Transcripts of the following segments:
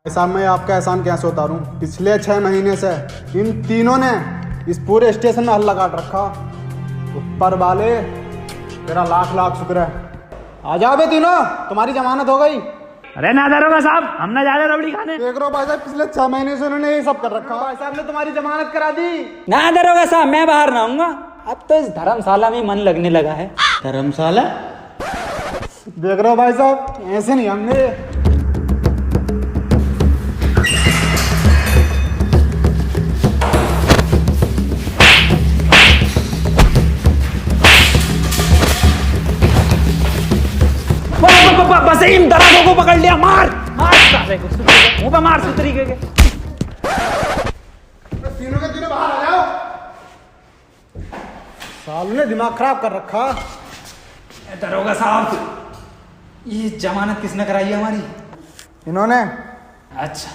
साहब मैं आपका एहसान कैसे उतारूं? पिछले 6 महीने से इन तीनों ने इस पूरे स्टेशन में हल्ला काट रखा। ऊपर वाले तेरा लाख लाख शुक्र है। आ जाओ बे तीनों, तुम्हारी जमानत हो गई। अरे ना दरोगा साहब, हम ना जा रहे रबड़ी खाने। देख रहे हो भाई साहब, पिछले 6 महीने से उन्होंने ये सब कर रखा। भाई साहब ने तुम्हारी जमानत करा दी। ना दरोगा साहब, मैं बाहर ना आऊंगा। अब तो इस धर्मशाला में मन लगने लगा है। धर्मशाला देख रहे हो भाई साहब, ऐसे नहीं हमने बस इन दराजों को पकड़ लिया। मार मार मुंह पे मार इस तरीके के। तीनों के तीनों बाहर आ जाओ। साल ने दिमाग खराब कर रखा। दरोगा साहब, ये जमानत किसने कराई है हमारी? इन्होंने। अच्छा,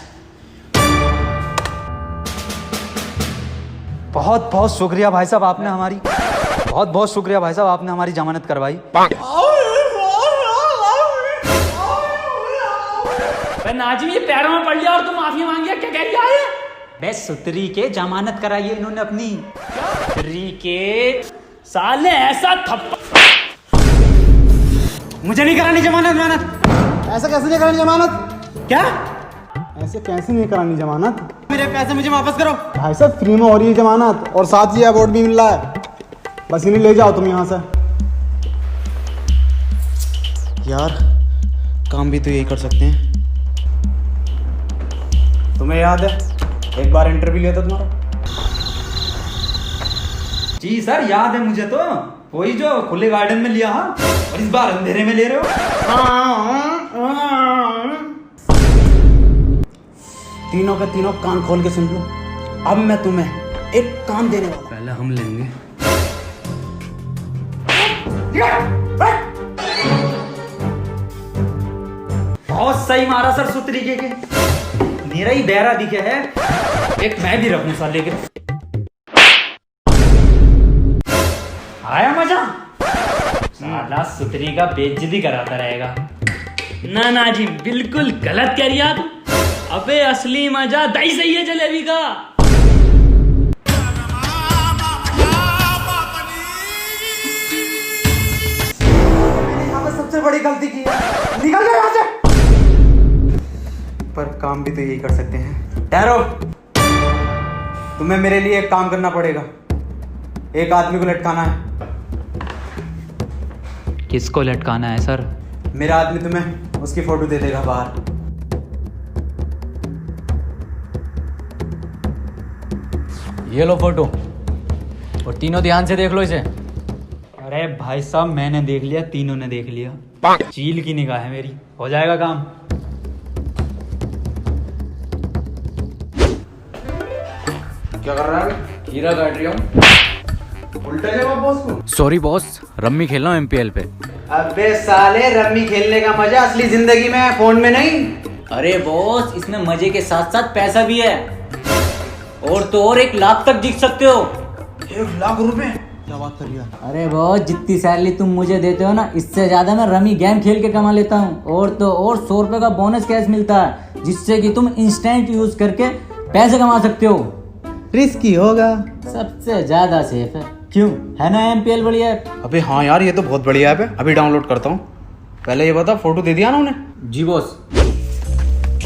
बहुत बहुत शुक्रिया भाई साहब, आपने हमारी बहुत बहुत शुक्रिया भाई साहब, आपने हमारी जमानत करवाई। नाजिम ये पैरों में पड़ लिया और तुम माफी मांग लिया, क्या कह रही है? बस सुतरी के जमानत कराई है इन्होंने अपनी। सुतरी के साले ऐसा थप्पड़। मुझे नहीं करानी जमानत। ऐसे कैसे नहीं करानी जमानत? क्या? ऐसे कैसे नहीं करानी जमानत? मेरे पैसे मुझे वापस करो। भाई साहब फ्री में हो रही है जमानत और साथ ही अवार्ड भी मिल रहा है। बस इन्हें ले जाओ तुम यहाँ से। यार काम भी तो यही कर सकते हैं। तुम्हें याद है एक बार इंटरव्यू लिया था तुम्हारा? जी सर, याद है मुझे। तो वही जो खुले गार्डन में लिया। हाँ, और इस बार अंधेरे में ले रहे हो। तीनों के तीनों कान खोल के सुन लो। अब मैं तुम्हें एक काम देने वाला। पहले हम लेंगे। बहुत सही मारा सर सुतरीके के। मेरा ही बहरा दिखे है। एक मैं भी रखूं साले के। आया मजा? साला सुतरी का बेइज्जती कराता रहेगा। ना ना जी, बिल्कुल गलत कह रही आप। अबे असली मजा दही सही है जलेबी का। सबसे बड़ी गलती की है। निकल जाओ यहाँ से। पर काम भी तो यही कर सकते हैं। ठहरो, तुम्हें मेरे लिए एक काम करना पड़ेगा। एक आदमी को लटकाना है। किसको लटकाना है सर? मेरा आदमी तुम्हें उसकी फोटो दे देगा बाहर। ये लो फोटो, और तीनों ध्यान से देख लो इसे। अरे भाई साहब, मैंने देख लिया, तीनों ने देख लिया। चील की निगाह है मेरी, हो जाएगा काम। क्या कर रहा है? हीरा काट रही हूँ। उल्टा जवाब बॉस को। सॉरी बॉस, रम्मी खेल रहा हूँ MPL पे। अबे साले, रम्मी खेलने का मजा असली जिंदगी में है, फोन में नहीं। अरे बॉस, इसमें मजे के साथ साथ पैसा भी है। और तो और 1 लाख तक जीत सकते हो। 1 लाख रुपए? क्या बात कर रही है? अरे बॉस, जितनी सैलरी तुम मुझे देते हो ना, इससे ज्यादा मैं रमी गेम खेल के कमा लेता हूँ। और तो और 100 रुपए का बोनस कैश मिलता है, जिससे कि तुम इंस्टेंट यूज करके पैसे कमा सकते हो। रिस्की होगा। सबसे ज्यादा सेफ है। क्यों, है ना MPL बढ़िया ऐप? अबे हाँ यार, ये तो बहुत बढ़िया ऐप है। अभी डाउनलोड करता हूँ। पहले ये बता, फोटो दे दिया ना उन्हें? जी बॉस।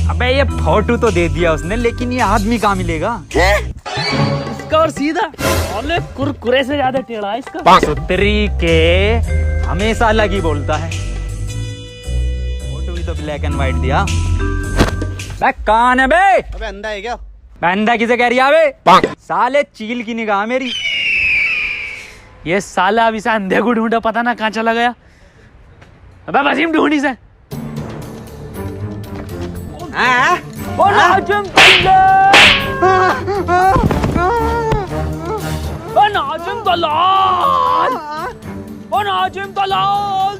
अबे ये फोटो तो दे दिया उसने, लेकिन ये आदमी कहाँ मिलेगा? इसका और सीधा साले कुरकुरे से ज्यादा टेढ़ा है इसका। सुतरी के हमेशा अलग ही बोलता है। फोटो भी तो ब्लैक एंड व्हाइट दिया। बे कौन है बे? अबे अंधा है क्या? बंदा किसे कह रही है बे? साले चील की निगाह मेरी। ये साला अभी से अंधे को ढूंढा, पता ना कहाँ चला गया। अबे वसीम ढूंढी से। ओ नाजिम ओ नाजिम दलाल, ओ नाजिम दलाल,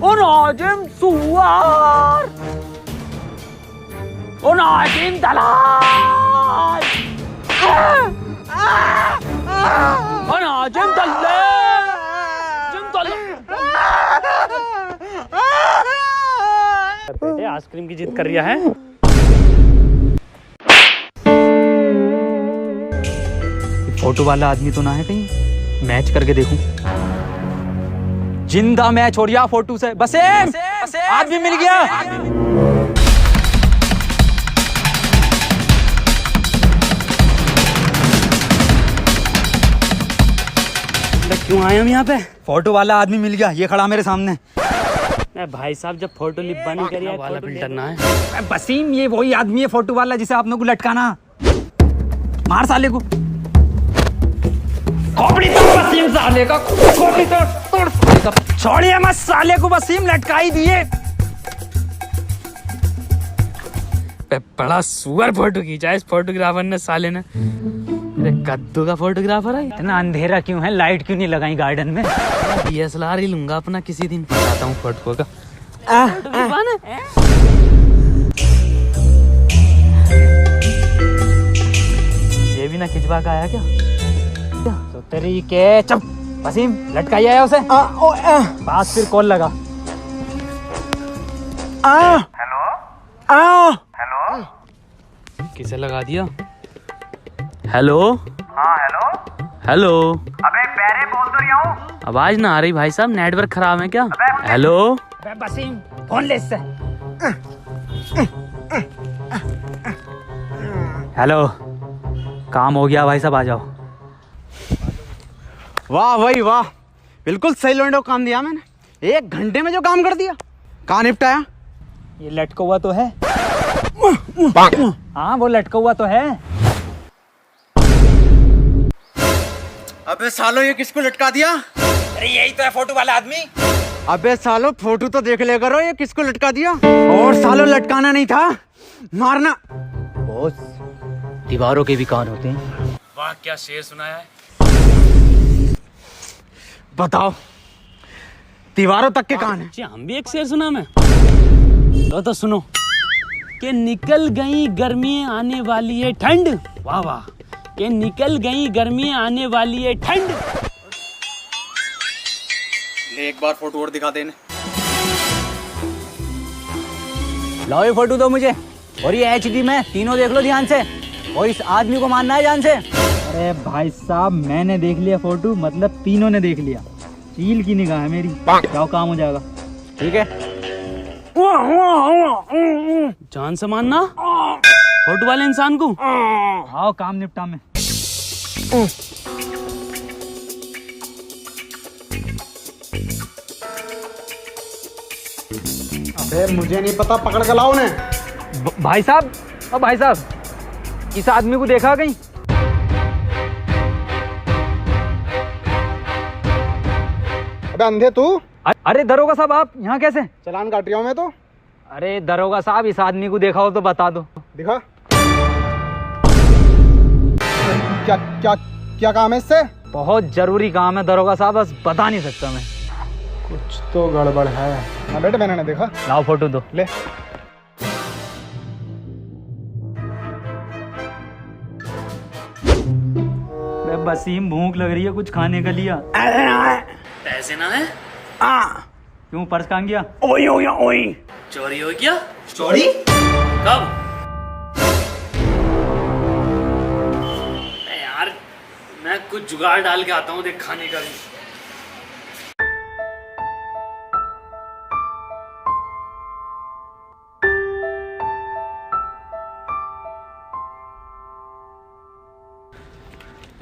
ओ नाजिम सुअर, ओ नाजिम दलाल, ओ नाजिम दलाल, बेटे आइसक्रीम की जिद कर रहा है। फोटो वाला आदमी तो ना है कहीं, मैच करके देखूं। जिंदा मैच हो रहा फोटो से। बसेम आदमी मिल गया। क्यों आए हम यहाँ पे? फोटो वाला आदमी मिल गया, ये खड़ा मेरे सामने। भाई साहब जब फोटो लिप बंद करिए वाला फिल्टर ना है। वसीम ये वही आदमी है फोटो वाला जिसे आप लोगों को लटकाना। मार साले को। खोपड़ी तोड़ वसीम साले का, खोपड़ी तोड़ साले का। छोड़िए मत साले को, वसीम लटका ही दिए। बड़ा सुअर फोटो खींचा है इस फोटोग्राफर ने साले ने। कद्दू का फोटोग्राफर है। इतना अंधेरा क्यों है? लाइट क्यों नहीं लगाई गार्डन में? DSLR ही लूंगा अपना, किसी दिन बताता हूँ फोटो का। ये भी ना खिंचवा का आया क्या? तो तेरी के चुप। वसीम लटकाई आया उसे। पास फिर कॉल लगा। किसे लगा दिया? हेलो। हाँ हेलो। हेलो। अबे पैरे बोल तो रहा हूँ। आवाज ना आ रही भाई साहब, नेटवर्क खराब है क्या? हेलो। वसीम फोन ले इससे। हेलो, काम हो गया भाई साहब, आ जाओ। वाह भाई वाह, बिल्कुल सही लोंडो काम दिया मैंने। 1 घंटे में जो काम कर दिया। कहाँ निपटाया? ये लटका हुआ तो है। हाँ वो लटका हुआ तो है। अबे सालो ये किसको लटका दिया? अरे यही तो है फोटो वाला आदमी। अबे सालो फोटो तो देख ले करो, ये किसको लटका दिया? और सालो लटकाना नहीं था, मारना। बॉस, दीवारों के भी कान होते हैं। वाह क्या शेर सुनाया है। बताओ, दीवारों तक के कान है। अच्छा हम भी एक शेर सुना मैं। तो सुनो कि निकल गई गर्मी आने वाली है ठंड। वाह वाह। कि निकल गई गर्मी आने वाली है ठंड। ले एक बार फोटो और दिखा देने। लाओ ये फोटो दो मुझे, और ये HD में तीनों देख लो ध्यान से, और इस आदमी को मानना है जान से। अरे भाई साहब मैंने देख लिया फोटो, मतलब तीनों ने देख लिया। चील की निगाह है मेरी, क्या काम हो जाएगा। ठीक है जान से मानना फोटो वाले इंसान को। आओ काम निपटा में। अबे मुझे नहीं पता, पकड़ के लाओ उन्हें। भाई साहब, ओ भाई साहब, इस आदमी को देखा कहीं? अबे अंधे तू, अरे दरोगा साहब आप यहाँ कैसे? चालान काट रहा हूँ मैं तो। अरे दरोगा साहब इस आदमी को देखा हो तो बता दो। दिखा। क्या क्या क्या काम है इससे? बहुत जरूरी काम है दरोगा साहब, बस बता नहीं सकता मैं। कुछ तो गड़बड़ है। हाँ बेटे मैंने नहीं देखा। लाओ फोटो दो। ले। वसीम भूख लग रही है, कुछ खाने का लिया। पैसे ना है? क्यों पर्स कहाँ गया? चोरी हो गया? चोरी कब? यार मैं कुछ जुगाड़ डाल के आता हूँ, देख खाने का भी।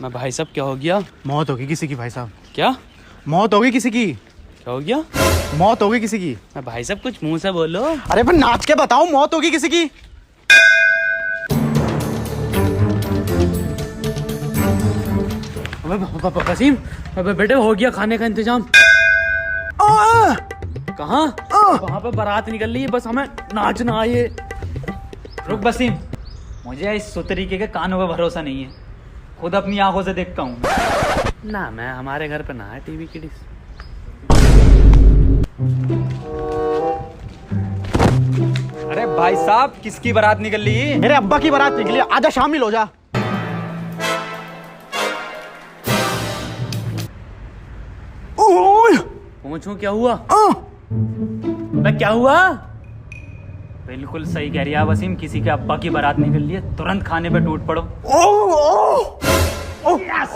मैं भाई साहब क्या हो गया? मौत होगी किसी की भाई साहब। क्या मौत होगी किसी की। क्या हो गया? मौत होगी किसी की। मैं भाई साहब कुछ मुंह से बोलो। अरे पर नाच के बताओ, मौत होगी किसी की। वसीम, अबे बेटे हो गया खाने का इंतजाम। कहाँ? वहाँ पे बारात निकल रही है, बस हमें नाचना आए। रुक वसीम, मुझे इस सुतरीके के कानों का भरोसा नहीं है, खुद अपनी आंखों से देखता हूँ। ना मैं हमारे घर पे ना है टीवी की डिश। अरे भाई साहब किसकी बारात निकल रही है? मेरे अब्बा की बारात निकली, आजा शामिल हो जा। पूछूं क्या हुआ? मैं क्या हुआ? बिल्कुल सही कह रही है वसीम, किसी के अब्बा की बारात निकल रही है, तुरंत खाने पे टूट पड़ो। आज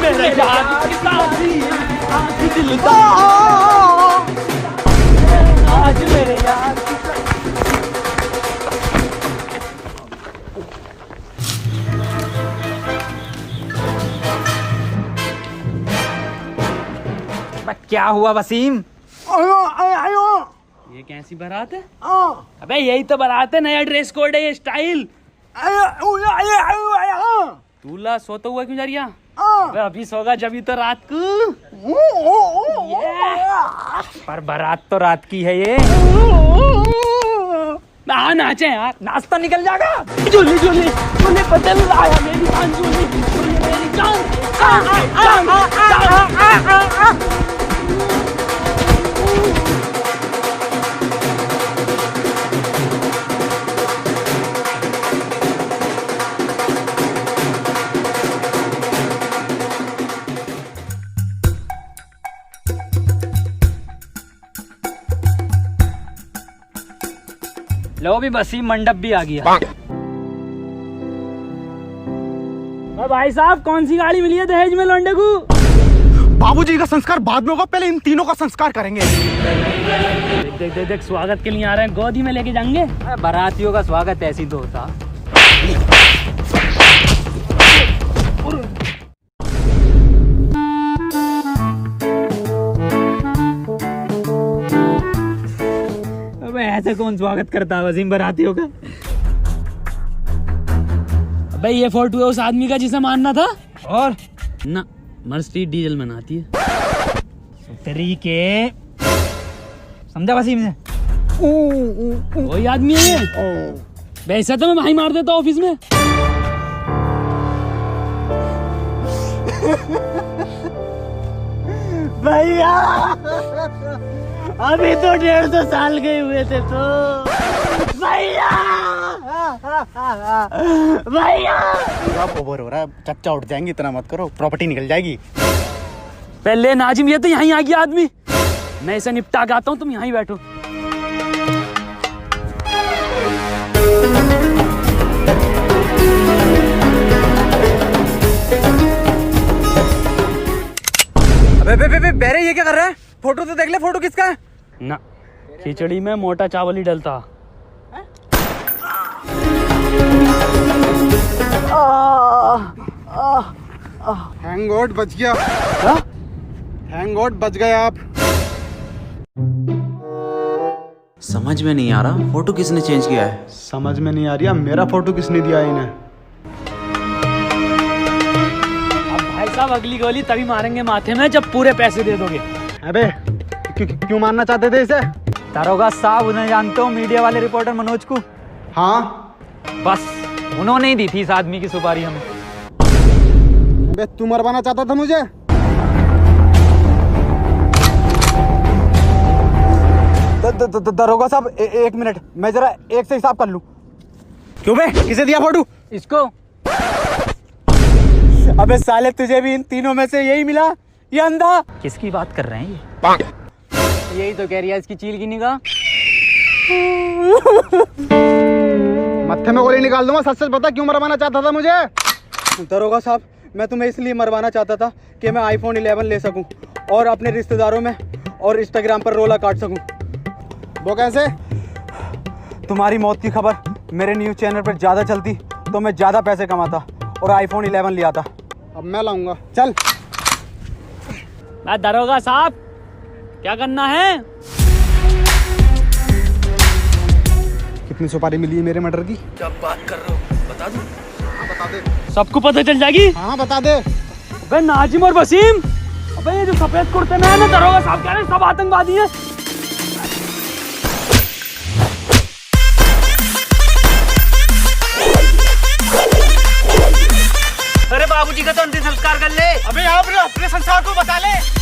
मेरे यार की शादी है, आज दिल का आज मेरे यार की क्या हुआ वसीम? ये कैसी बारात है? अबे यही तो बारात है, नया ड्रेस कोड है, ये स्टाइल। तू ला सोता हुआ क्यों जा रही है? अबे अभी सोगा जब ही तो रात को। पर बारात तो रात की है ये। हाँ नाचे यार, नाश्ता निकल जाएगा। झूली झूली तूने बदल लाया मेरी जान, झूली झूली मेरी जान, जान, जान, जान। लो भी वसीम मंडप भी आ गया। भाई साहब कौन सी गाड़ी मिली है दहेज में लौंडे को? बाबूजी का संस्कार बाद में होगा, पहले इन तीनों का संस्कार करेंगे। देख देख देख देख, स्वागत के लिए आ रहे हैं, गोदी में लेके जाएंगे। बारातियों का स्वागत ऐसी तो होता। अबे ऐसे कौन स्वागत करता है वसीम बारातियों का? भाई ये फोटो है उस आदमी का जिसे मारना था। और ना मर्सिडीज डीजल बनाती है। तरीके समझा वसीम से? वही आदमी है ये। वैसे तो मैं भाई मार देता ऑफिस में। भैया अभी तो 150 साल गए हुए थे तो। भैया भैया ओवर हो रहा है, चच्चा उठ जाएंगे, इतना मत करो, प्रॉपर्टी निकल जाएगी। पहले नाजिम, ये तो यहीं आ गया आदमी, मैं इसे निपटा के आता हूँ, तुम यहीं बैठो। अबे बेरे ये क्या कर रहा है? फोटो तो देख ले, फोटो किसका है? ना खिचड़ी में मोटा चावल ही डलता। थैंक गॉड बच गया। थैंक गॉड बच गए आप। समझ में नहीं आ रहा फोटो किसने चेंज किया है। समझ में नहीं आ रही है मेरा फोटो किसने दिया है इन्हें। अब भाई साहब अगली गोली तभी मारेंगे माथे में जब पूरे पैसे दे दोगे। अबे क्यों मारना चाहते थे इसे? दारोगा साहब उन्हें जानते हो, मीडिया वाले रिपोर्टर मनोज को। हाँ बस उन्होंने ही दी थी इस आदमी की सुपारी हमें। अबे तू मरवाना चाहता था मुझे? दरोगा साहब एक मिनट, मैं जरा एक से हिसाब कर लूं। क्यों बे, किसे दिया फोटो? इसको। अबे साले तुझे भी इन तीनों में से यही मिला, ये अंधा? किसकी बात कर रहे हैं ये? यही तो कह रही है इसकी चील की निगाह। मत्थे में गोली निकाल दूंगा, सच सच बता क्यों मरवाना चाहता था मुझे? दरोगा साहब मैं तुम्हें इसलिए मरवाना चाहता था कि मैं iPhone 11 ले सकूं और अपने रिश्तेदारों में और इंस्टाग्राम पर रोला काट सकूं। वो कैसे? तुम्हारी मौत की खबर मेरे न्यूज़ चैनल पर ज़्यादा चलती तो मैं ज़्यादा पैसे कमाता और iPhone 11 लिया था। अब मैं लाऊंगा, चल। दरोगा साहब क्या करना है? कितनी सुपारी मिली है मेरे मर्डर की? क्या बात कर रहे हो, बता दो। हाँ बता दे, सबको पता चल जाएगी। हाँ बता दे। अबे नाजिम और वसीम, अबे ये जो सफेद कुर्ते में है ना, दरोगा साहब कह रहे हैं सब आतंकवादी हैं। अरे बाबूजी का तो अंतिम संस्कार कर ले। अबे आप अपने संसार को बता ले।